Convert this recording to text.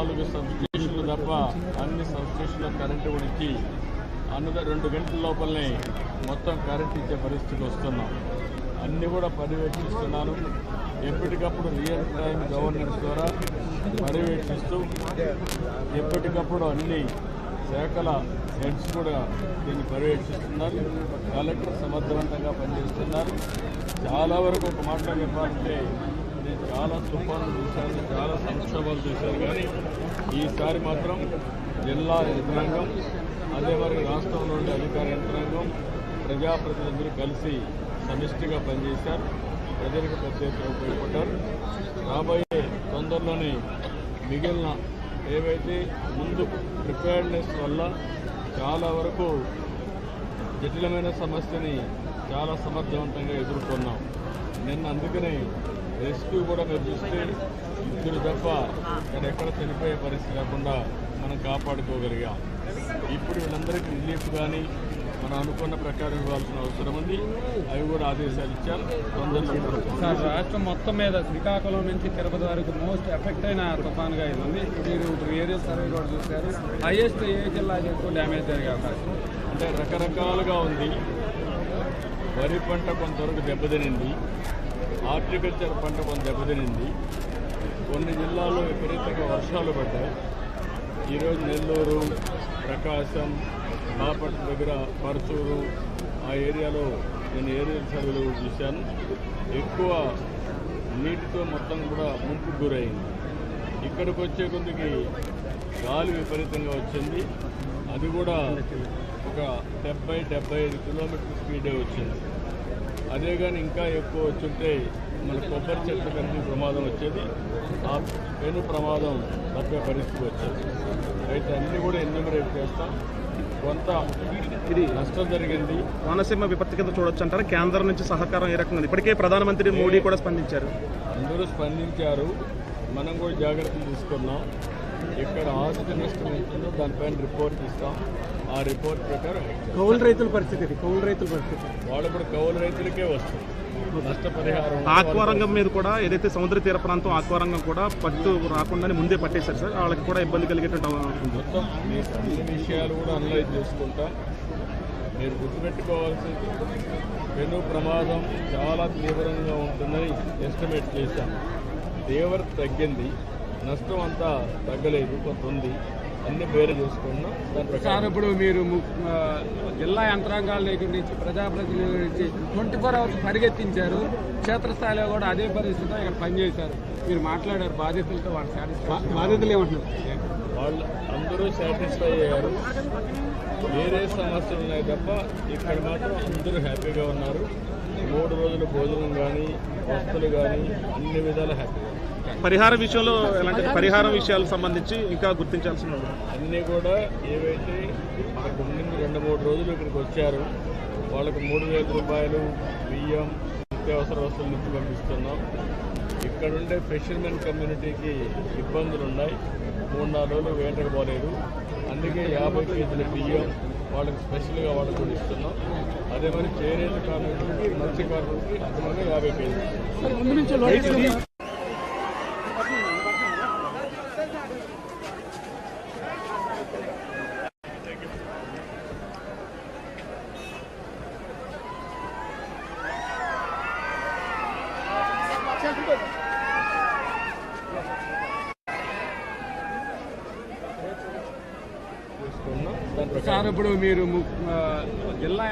4 సబ్స్టేషన్లు తప్ప అన్ని సబ్స్టేషన్ల కరెంటు గురించి 2 గంటల లోపలనే మొత్తం కరెంట్ ఇచ్చే పరిస్థితికి వస్తున్నాం. అన్నీ కూడా పర్యవేక్షిస్తున్నాను. ఎప్పటికప్పుడు రియల్ టైం గవర్నెన్స్ ద్వారా పర్యవేక్షిస్తూ ఎప్పటికప్పుడు అన్ని శాఖల హెడ్స్ కూడా దీన్ని పర్యవేక్షిస్తున్నారు. కలెక్టర్ సమర్థవంతంగా పనిచేస్తున్నారు. చాలా వరకు ఒక మాటలో చెప్పాలంటే నేను చాలా తుఫాన్లు చూశాను, చాలా సంక్షోభాలు చూశాను. కానీ ఈసారి మాత్రం జిల్లా యంత్రాంగం, అదే మరి రాష్ట్రంలో ఉండే అధికార యంత్రాంగం, ప్రజాప్రతినిధులు కలిసి సమిష్టిగా పనిచేశారు. ప్రజలకు పెద్ద ఎత్తున ఉపయోగపడ్డారు. రాబోయే తొందరలోనే మిగిలిన ఏవైతే ముందు ప్రిపేర్డ్నెస్ వల్ల చాలా వరకు జటిలమైన సమస్యని చాలా సమర్థవంతంగా ఎదుర్కొన్నాం. నిన్న అందుకనే రెస్క్యూ కూడా మీరు చూస్తే 2 తప్ప ఇక్కడ ఎక్కడ చనిపోయే పరిస్థితి లేకుండా మనం కాపాడుకోగలిగాం. ఇప్పుడు వీళ్ళందరికీ రిలీఫ్ కానీ మనం అనుకున్న ప్రకారం ఇవ్వాల్సిన అవసరం ఉంది. అవి కూడా ఆదేశాలు ఇచ్చారు. తొందరలో సార్, రాష్ట్రం మొత్తం మీద శ్రీకాకుళం నుంచి తిరుపతి వరకు మోస్ట్ ఎఫెక్ట్ అయిన తుఫాన్గా ఇది ఉంది. మీరు ఇప్పుడు ఏరియల్ సర్వే కూడా చూశారు. హైయెస్ట్ ఏ జిల్లాకి ఎక్కువ డ్యామేజ్ జరిగే అవకాశం అంటే రకరకాలుగా ఉంది. వరి పంట కొంతవరకు దెబ్బతినింది, హార్టికల్చర్ పంట కొంత దెబ్బతినింది. కొన్ని జిల్లాల్లో విపరీతంగా వర్షాలు పడ్డాయి. ఈరోజు నెల్లూరు, ప్రకాశం, బాపట్ల దగ్గర పరచూరు ఆ ఏరియాలో నేను ఏరియల్ సర్వేలు చూశాను. ఎక్కువ నీటితో మొత్తం కూడా ముంపుకు గురైంది. ఇక్కడికి వచ్చే కొద్దికి గాలి విపరీతంగా వచ్చింది. అది కూడా ఒక 70-75 కిలోమీటర్ స్పీడే వచ్చింది. అదే కానీ ఇంకా ఎక్కువ వచ్చుంటే మన కొబ్బరి చెట్ల కలిసి ప్రమాదం వచ్చేది. ఆ పెను ప్రమాదం తప్పే పరిస్థితి వచ్చేది. అయితే అన్నీ కూడా ఎన్యూమరేట్ చేస్తాం. కొంత ఇది నష్టం జరిగింది. కోనసీమ విపత్తి కింద చూడొచ్చు అంటారు. కేంద్రం నుంచి సహకారం ఏ రకంగా? ఇప్పటికే ప్రధానమంత్రి మోడీ కూడా స్పందించారు. అందరూ స్పందించారు. మనం కూడా జాగ్రత్తలు తీసుకున్నాం. ఇక్కడ ఆస్తి నష్టం ఉంటుందో దానిపైన రిపోర్ట్ ఇస్తాం. ఆ రిపోర్ట్ ప్రకారం కౌలు రైతుల పరిస్థితి వాళ్ళు కూడా కౌలు రైతులకే వస్తుంది నష్టపరిహారం. ఆక్వారంగం మీద కూడా ఏదైతే సముద్ర తీర ప్రాంతం ఆక్వారంగం కూడా పట్టు రాకుండానే ముందే పట్టేశారు సార్. వాళ్ళకి కూడా ఇబ్బంది కలిగేటట్టు మొత్తం మీకు అన్ని విషయాలు కూడా అనలైజ్ చేసుకుంటా. మీరు గుర్తుపెట్టుకోవాల్సింది పెను ప్రమాదం చాలా తీవ్రంగా ఉంటుందని ఎస్టిమేట్ చేశాం. తీవ్రత తగ్గింది, నష్టం అంతా తగ్గలేదు, కొంత ఉంది. అన్ని వేరే చేసుకున్నాం. సార్, ఇప్పుడు మీరు జిల్లా యంత్రాంగాల దగ్గర నుంచి ప్రజాప్రతినిధుల నుంచి 24 hours పరిగెత్తించారు. క్షేత్రస్థాయిలో కూడా అదే పరిస్థితిలో ఇక్కడ పనిచేశారు. మీరు మాట్లాడారు బాధితులతో, బాధితులు ఏమంటున్నారు? వాళ్ళు అందరూ సాటిస్ఫై అయ్యారు. వేరే సమస్యలు ఉన్నాయి తప్ప ఇక్కడ మాత్రం అందరూ హ్యాపీగా ఉన్నారు. 3 రోజుల భోజనం కానీ వస్తువులు కానీ అన్ని విధాలు హ్యాపీగా. పరిహార విషయంలో ఎలాంటి పరిహారం విషయాలకు సంబంధించి ఇంకా గుర్తించాల్సిన అన్నీ కూడా ఏవైతే మనకు ముందు 2-3 రోజులు ఇక్కడికి వచ్చారు వాళ్ళకు 3,000 రూపాయలు బియ్యం, నిత్యావసర వస్తువుల నుంచి పంపిస్తున్నాం. ఇక్కడుండే ఫిషర్మెన్ కమ్యూనిటీకి ఇబ్బందులు ఉన్నాయి. 3-4 రోజులు వేటకు పోలేదు. అందుకే 50 కేజీల బియ్యం వాళ్ళకి స్పెషల్గా వాళ్ళకు కూడా ఇస్తున్నాం. అదే మరి చేనేత కార్మికులకి, మత్స్యకారులకి అదనంగా 50 కేజీలు. సార్, ఇప్పుడు మీరు జిల్లా